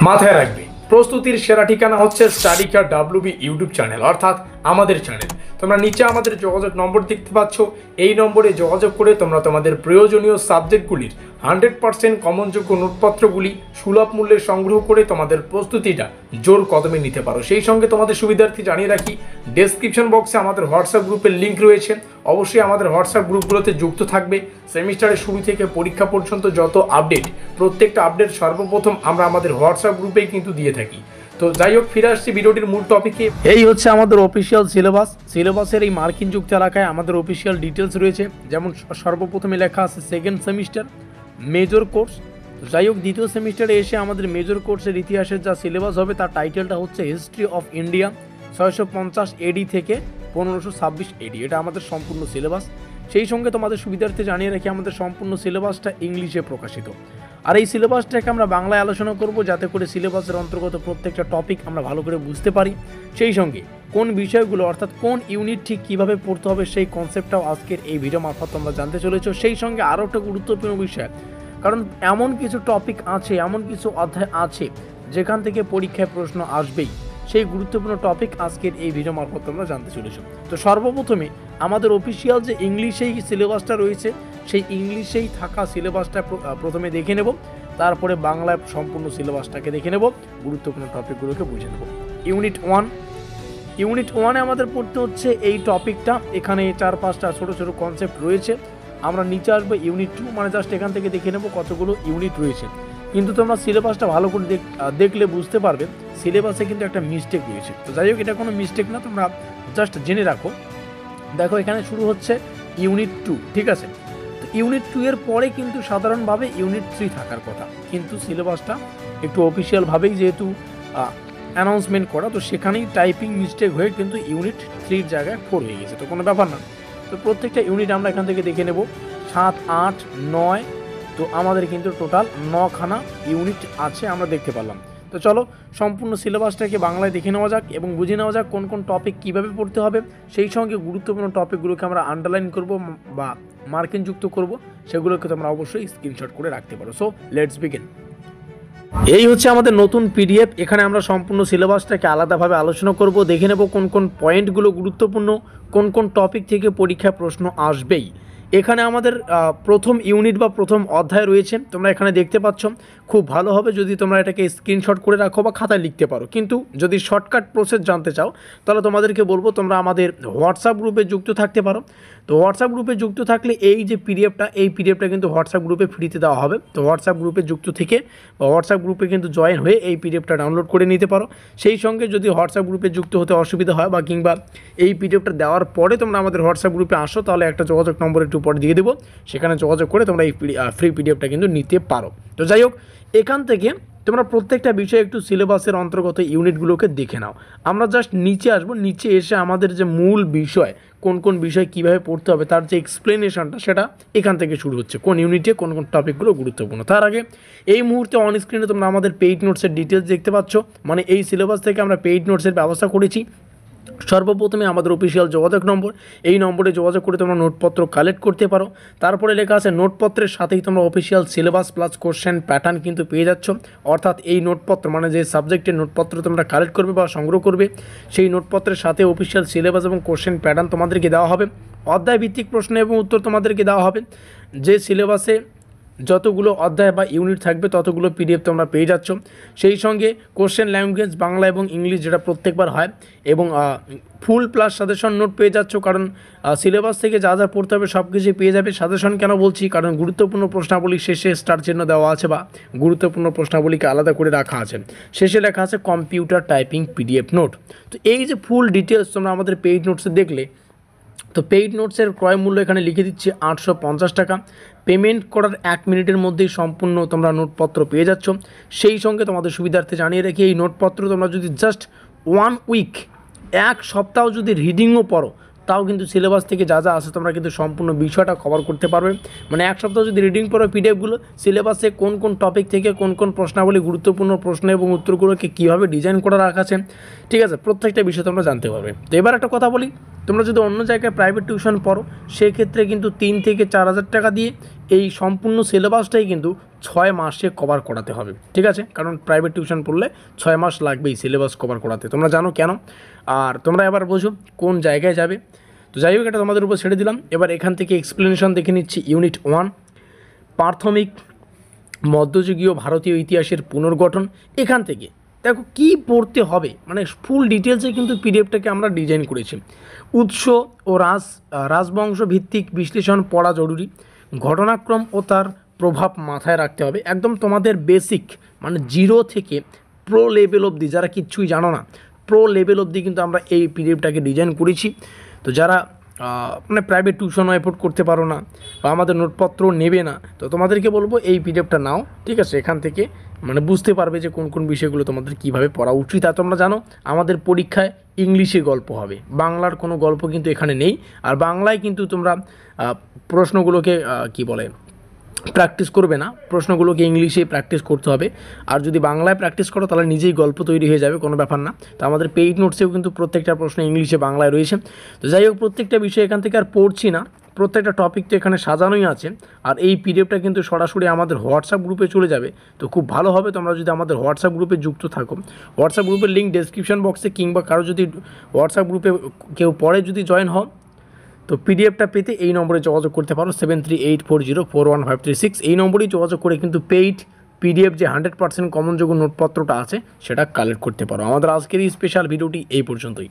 মাথায় রাখবে প্রস্তুতির সেরা ঠিকানা হচ্ছে স্টাডিকার ডাব্লিউবি ইউটিউব চ্যানেল, অর্থাৎ আমাদের চ্যানেল। তোমরা নিচে আমাদের যোগাযোগ নম্বর দেখতে পাচ্ছ, এই নম্বরে যোগাযোগ করে তোমরা তোমাদের প্রয়োজনীয় সাবজেক্টগুলির 100% কমনযোগ্য নোটপত্রগুলি সুলভ মূল্যে সংগ্রহ করে তোমাদের প্রস্তুতিটা জোর কদমে নিতে পারো। সেই সঙ্গে তোমাদের সুবিধার্থে জানিয়ে রাখি, ডেসক্রিপশন বক্সে আমাদের হোয়াটসঅ্যাপ গ্রুপের লিঙ্ক রয়েছে। অবশ্যই আমাদের হোয়াটসঅ্যাপ গ্রুপগুলোতে যুক্ত থাকবে। সেমিস্টারের শুরু থেকে পরীক্ষা পর্যন্ত যত আপডেট, প্রত্যেকটা আপডেট সর্বপ্রথম আমরা আমাদের হোয়াটসঅ্যাপ গ্রুপেই কিন্তু দিয়ে থাকি। তো যাই হোক, ফিরে আসছি ভিডিওটির মূল টপিকে। এই হচ্ছে আমাদের অফিসিয়াল সিলেবাসের এই মার্কিন যুক্ত এলাকায় আমাদের অফিসিয়াল ডিটেলস রয়েছে। যেমন সর্বপ্রথমে লেখা আছে সেকেন্ড সেমিস্টার মেজর কোর্স। তো যাই হোক, দ্বিতীয় সেমিস্টারে এসে আমাদের মেজর কোর্সের ইতিহাসের যা সিলেবাস হবে তার টাইটেলটা হচ্ছে হিস্ট্রি অফ ইন্ডিয়া 650 এডি থেকে 1526 এডি। এটা আমাদের সম্পূর্ণ সিলেবাস। সেই সঙ্গে তোমাদের সুবিধার্থে জানিয়ে রাখি, আমাদের সম্পূর্ণ সিলেবাসটা ইংলিশে প্রকাশিত। আর এই সিলেবাসটাকে আমরা বাংলায় আলোচনা করব, যাতে করে সিলেবাসের অন্তর্গত প্রত্যেকটা টপিক আমরা ভালো করে বুঝতে পারি। সেই সঙ্গে কোন বিষয়গুলো, অর্থাৎ কোন ইউনিট ঠিক কীভাবে পড়তে হবে, সেই কনসেপ্টটাও আজকের এই ভিডিও মারফত তোমরা জানতে চলেছো। সেই সঙ্গে আরও একটা গুরুত্বপূর্ণ বিষয়, কারণ এমন কিছু টপিক আছে, এমন কিছু অধ্যায় আছে যেখান থেকে পরীক্ষায় প্রশ্ন আসবেই। সেই গুরুত্বপূর্ণ টপিক আজকের এই ভিডিও মারফত তোমরা জানতে চলেছো। তো সর্বপ্রথমে আমাদের অফিসিয়াল যে ইংলিশেই সিলেবাসটা রয়েছে, সেই ইংলিশেই থাকা সিলেবাসটা প্রথমে দেখে নেব, তারপরে বাংলায় সম্পূর্ণ সিলেবাসটাকে দেখে নেব, গুরুত্বপূর্ণ টপিকগুলোকে বুঝে নেব। ইউনিট ওয়ানে আমাদের পড়তে হচ্ছে এই টপিকটা। এখানে 4-5টা ছোটো ছোটো কনসেপ্ট রয়েছে। আমরা নিচে আসবো ইউনিট 2, মানে জাস্ট এখান থেকে দেখে নেব কতগুলো ইউনিট রয়েছে। কিন্তু তোমরা সিলেবাসটা ভালো করে দেখলে বুঝতে পারবে সিলেবাসে কিন্তু একটা মিস্টেক রয়েছে। তো যাই হোক, এটা কোনো মিস্টেক না, তোমরা জাস্ট জেনে রাখো। দেখো, এখানে শুরু হচ্ছে ইউনিট 2, ঠিক আছে? তো ইউনিট 2 এর পরে কিন্তু সাধারণভাবে ইউনিট 3 থাকার কথা, কিন্তু সিলেবাসটা একটু অফিসিয়ালভাবেই যেহেতু অ্যানাউন্সমেন্ট করা, তো সেখানেই টাইপিং মিস্টেক হয়ে কিন্তু ইউনিট 3 জায়গায় 4 হয়ে গেছে। তো কোনো ব্যাপার না। তো প্রত্যেকটা ইউনিট আমরা এখান থেকে দেখে নেব। 7, 8, 9, তো আমাদের কিন্তু টোটাল 9খানা ইউনিট আছে, আমরা দেখতে পারলাম। তো চলো সম্পূর্ণ সিলেবাসটাকে বাংলায় দেখে নেওয়া যাক এবং বুঝে নেওয়া যাক কোন কোন টপিক কীভাবে পড়তে হবে। সেই সঙ্গে গুরুত্বপূর্ণ টপিকগুলোকে আমরা আন্ডারলাইন করব বা মার্কিং যুক্ত করব, সেগুলোকে তোমরা অবশ্যই স্ক্রিনশট করে রাখতে পারো। So let's begin. এই হচ্ছে আমাদের নতুন পিডিএফ। এখানে আমরা সম্পূর্ণ সিলেবাসটাকে আলাদাভাবে আলোচনা করব, দেখে নেব কোন কোন পয়েন্টগুলো গুরুত্বপূর্ণ, কোন কোন টপিক থেকে পরীক্ষায় প্রশ্ন আসবেই। এখানে আমাদের প্রথম ইউনিট বা প্রথম অধ্যায় রয়েছে, তোমরা এখানে দেখতে পাচ্ছ। খুব ভালো হবে যদি তোমরা এটাকে স্ক্রিনশট করে রাখো বা খাতায় লিখতে পারো। কিন্তু যদি শর্টকাট প্রসেস জানতে চাও, তাহলে তোমাদেরকে বলবো তোমরা আমাদের হোয়াটসঅ্যাপ গ্রুপে যুক্ত থাকতে পারো। তো হোয়াটসঅ্যাপ গ্রুপে যুক্ত থাকলে এই যে পিডিএফটা কিন্তু হোয়াটসঅ্যাপ গ্রুপে ফ্রিতে দেওয়া হবে। তো হোয়াটসঅ্যাপ গ্রুপে যুক্ত থেকে বা হোয়াটসঅ্যাপ গ্রুপে কিন্তু জয়েন হয়ে এই পিডিএফটা ডাউনলোড করে নিতে পারো। সেই সঙ্গে যদি হোয়াটসঅ্যাপ গ্রুপে যুক্ত হতে অসুবিধা হয় বা কিংবা এই পিডিএফটা দেওয়ার পরে তোমরা আমাদের হোয়াটসঅ্যাপ গ্রুপে আসো, তাহলে একটা যোগাযোগ নম্বর একটু পরে দিয়ে দেবো, সেখানে যোগাযোগ করে তোমরা এই ফ্রি পিডিএফটা কিন্তু নিতে পারো। তো যাই হোক, এখান থেকে তোমরা প্রত্যেকটা বিষয়ে একটু সিলেবাসের অন্তর্গত ইউনিটগুলোকে দেখে নাও। আমরা জাস্ট নিচে আসবো, নিচে এসে আমাদের যে মূল বিষয়, কোন কোন বিষয় কীভাবে পড়তে হবে তার যে এক্সপ্লেনেশনটা, সেটা এখান থেকে শুরু হচ্ছে, কোন ইউনিটে কোন কোন টপিকগুলো গুরুত্বপূর্ণ। তার আগে এই মুহূর্তে অন স্ক্রিনে তোমরা আমাদের পেইড নোটসের ডিটেলস দেখতে পাচ্ছ, মানে এই সিলেবাস থেকে আমরা পেইড নোটসের ব্যবস্থা করেছি। সর্বপ্রথমে আমাদের অফিসিয়াল যোগাযোগ নম্বর, এই নম্বরে যোগাযোগ করে তোমরা নোটপত্র কালেক্ট করতে পারো। তারপরে লেখা আছে নোটপত্রের সাথেই তোমরা official syllabus plus question pattern কিন্তু পেয়ে যাচ্ছ। অর্থাৎ এই নোটপত্র, মানে যে সাবজেক্টের নোটপত্র তোমরা কালেক্ট করবে বা সংগ্রহ করবে, সেই নোটপত্রের সাথে অফিসিয়াল সিলেবাস এবং কোশ্চেন প্যাটার্ন তোমাদেরকে দেওয়া হবে। অধ্যায় ভিত্তিক প্রশ্ন এবং উত্তর তোমাদেরকে দেওয়া হবে। যে সিলেবাসে যতগুলো অধ্যায় বা ইউনিট থাকবে ততগুলো পিডিএফ তোমরা পেয়ে যাচ্ছ। সেই সঙ্গে কোশ্চেন ল্যাঙ্গুয়েজ বাংলা এবং ইংলিশ, যেটা প্রত্যেকবার হয়, এবং ফুল প্লাস সাজেশন নোট পেয়ে যাচ্ছ। কারণ সিলেবাস থেকে যা যা পড়তে হবে সব কিছুই পেয়ে যাবে। সাজেশন কেন বলছি, কারণ গুরুত্বপূর্ণ প্রশ্নাবলী শেষে স্টার চিহ্ন দেওয়া আছে বা গুরুত্বপূর্ণ প্রশ্নাবলীকে আলাদা করে রাখা আছে। শেষে লেখা আছে কম্পিউটার টাইপিং পিডিএফ নোট। তো এই যে ফুল ডিটেলস তোমরা আমাদের পেইড নোটসে দেখলে, তো পেইড নোটসের ক্রয় মূল্য এখানে লিখে দিচ্ছি 850 টাকা। পেমেন্ট করার 1 মিনিটের মধ্যেই সম্পূর্ণ তোমরা নোটপত্র পেয়ে যাচ্ছ। সেই সঙ্গে তোমাদের সুবিধার্থে জানিয়ে রাখি, এই নোটপত্র তোমরা যদি জাস্ট 1 উইক, 1 সপ্তাহ যদি রিডিংও পড়ো, তাও কিন্তু সিলেবাস থেকে যা যা আছে তোমরা কিন্তু সম্পূর্ণ বিষয়টা কভার করতে পারবে। মানে 1 সপ্তাহ যদি রিডিং পড়ো পিডিএফগুলো, সিলেবাসে কোন কোন টপিক থেকে কোন কোন প্রশ্নাবলী, গুরুত্বপূর্ণ প্রশ্ন এবং উত্তরগুলোকে কীভাবে ডিজাইন করা রাখা আছে, ঠিক আছে, প্রত্যেকটা বিষয় তোমরা জানতে পারবে। তো এবার একটা কথা বলি, তোমরা যদি অন্য জায়গায় প্রাইভেট টিউশন পড়ো, সেক্ষেত্রে কিন্তু 3 থেকে 4 হাজার টাকা দিয়ে এই সম্পূর্ণ সিলেবাসটাই কিন্তু 6 মাসে কভার করাতে হবে, ঠিক আছে? কারণ প্রাইভেট টিউশন পড়লে 6 মাস লাগবেই সিলেবাস কভার করাতে, তোমরা জানো কেন। আর তোমরা এবার বোঝো কোন জায়গায় যাবে। তো যাই হোক, এটা তোমাদের উপর ছেড়ে দিলাম। এবার এখান থেকে এক্সপ্লেনেশন দেখে নিচ্ছি। ইউনিট 1, প্রাথমিক মধ্যযুগীয় ভারতীয় ইতিহাসের পুনর্গঠন। এখান থেকে দেখো কি পড়তে হবে, মানে ফুল ডিটেলসে কিন্তু পিডিএফটাকে আমরা ডিজাইন করেছি। উৎস ও রাজবংশ ভিত্তিক বিশ্লেষণ পড়া জরুরি। ঘটনাক্রম ও তার প্রভাব মাথায় রাখতে হবে। একদম তোমাদের বেসিক মানে 0 থেকে প্রো লেভেল অবধি, যারা কিচ্ছুই জানো না প্রো লেভেল অবধি কিন্তু আমরা এই পিডিএফটাকে ডিজাইন করেছি। তো যারা মানে প্রাইভেট টিউশনও এফোর্ড করতে পারো না বা আমাদের নোটপত্র নেবে না, তো তোমাদেরকে বলবো এই পিডিএফটা নাও, ঠিক আছে? এখান থেকে মানে বুঝতে পারবে যে কোন কোন বিষয়গুলো তোমাদের কীভাবে পড়া উচিত। আর তোমরা জানো আমাদের পরীক্ষায় ইংলিশে গল্প হবে, বাংলার কোনো গল্প কিন্তু এখানে নেই। আর বাংলায় কিন্তু তোমরা প্রশ্নগুলোকে কি বলে প্র্যাকটিস করবে না, প্রশ্নগুলোকে ইংলিশে প্র্যাকটিস করতে হবে। আর যদি বাংলায় প্র্যাকটিস করো তাহলে নিজেই গল্প তৈরি হয়ে যাবে, কোনো ব্যাপার না। তো আমাদের পেইড নোটসেও কিন্তু প্রত্যেকটা প্রশ্ন ইংলিশে বাংলায় রয়েছে। তো যাই হোক, প্রত্যেকটা বিষয় এখান থেকে আর পড়ছি না, প্রত্যেকটা টপিক তো এখানে সাজানোই আছে। আর এই পিডিএফটা কিন্তু সরাসরি আমাদের হোয়াটসঅ্যাপ গ্রুপে চলে যাবে। তো খুব ভালো হবে তোমরা যদি আমাদের হোয়াটসঅ্যাপ গ্রুপে যুক্ত থাকো। হোয়াটসঅ্যাপ গ্রুপের লিঙ্ক ডেসক্রিপশন বক্সে, কিংবা কারো যদি হোয়াটসঅ্যাপ গ্রুপে কেউ পরে যদি জয়েন হও, তো পিডিএফটা পেতে এই নম্বরে যোগাযোগ করতে পারো, 7384041536। এই নম্বরেই যোগাযোগ করে কিন্তু পেইড পিডিএফ যে 100% কমনযোগ্য নোটপত্রটা আছে সেটা কালেক্ট করতে পারো। আমাদের আজকের এই স্পেশাল ভিডিওটি এই পর্যন্তই।